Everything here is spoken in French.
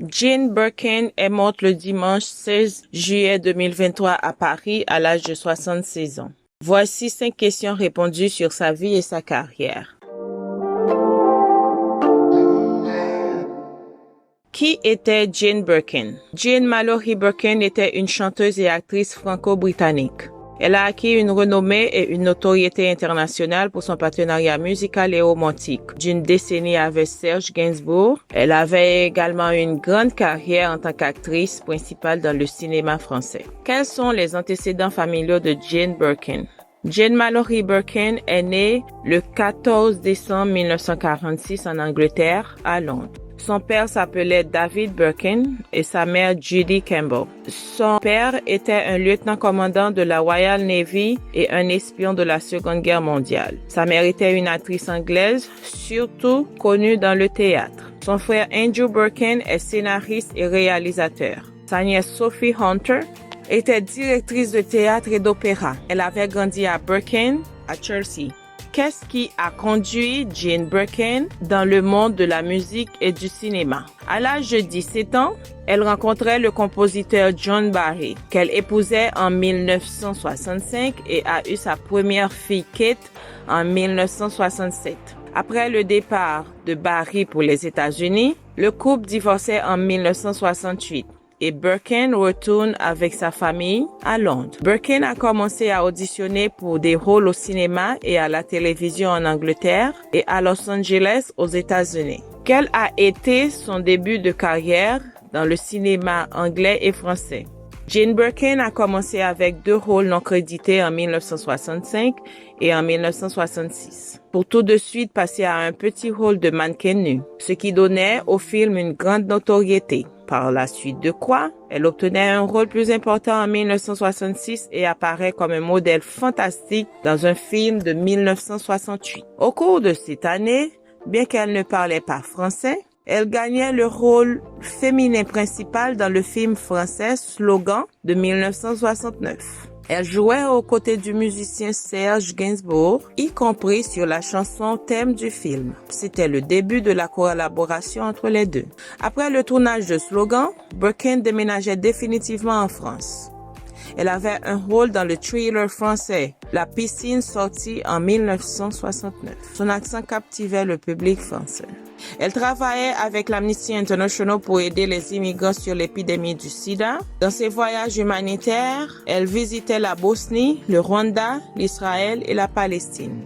Jane Birkin est morte le dimanche 16 juillet 2023 à Paris à l'âge de 66 ans. Voici 5 questions répondues sur sa vie et sa carrière. Qui était Jane Birkin? Jane Mallory Birkin était une chanteuse et actrice franco-britannique. Elle a acquis une renommée et une notoriété internationale pour son partenariat musical et romantique d'une décennie avec Serge Gainsbourg. Elle avait également une grande carrière en tant qu'actrice principale dans le cinéma français. Quels sont les antécédents familiaux de Jane Birkin? Jane Mallory Birkin est née le 14 décembre 1946 en Angleterre, à Londres. Son père s'appelait David Birkin et sa mère Judy Campbell. Son père était un lieutenant-commandant de la Royal Navy et un espion de la Seconde Guerre mondiale. Sa mère était une actrice anglaise, surtout connue dans le théâtre. Son frère Andrew Birkin est scénariste et réalisateur. Sa nièce Sophie Hunter était directrice de théâtre et d'opéra. Elle avait grandi à Birkin, à Chelsea. Qu'est-ce qui a conduit Jane Birkin dans le monde de la musique et du cinéma? À l'âge de 17 ans, elle rencontrait le compositeur John Barry, qu'elle épousait en 1965 et a eu sa première fille Kate en 1967. Après le départ de Barry pour les États-Unis, le couple divorçait en 1968. Et Birkin retourne avec sa famille à Londres. Birkin a commencé à auditionner pour des rôles au cinéma et à la télévision en Angleterre et à Los Angeles aux États-Unis. Quel a été son début de carrière dans le cinéma anglais et français? Jane Birkin a commencé avec 2 rôles non crédités en 1965 et en 1966, pour tout de suite passer à un petit rôle de mannequin nu, ce qui donnait au film une grande notoriété. Par la suite de quoi, elle obtenait un rôle plus important en 1966 et apparaît comme un modèle fantastique dans un film de 1968. Au cours de cette année, bien qu'elle ne parlait pas français, elle gagnait le rôle féminin principal dans le film français Slogan de 1969. Elle jouait aux côtés du musicien Serge Gainsbourg, y compris sur la chanson thème du film. C'était le début de la collaboration entre les deux. Après le tournage de Slogan, Birkin déménageait définitivement en France. Elle avait un rôle dans le thriller français La piscine, sorti en 1969. Son accent captivait le public français. Elle travaillait avec l'Amnesty International pour aider les immigrants sur l'épidémie du sida. Dans ses voyages humanitaires, elle visitait la Bosnie, le Rwanda, l'Israël et la Palestine.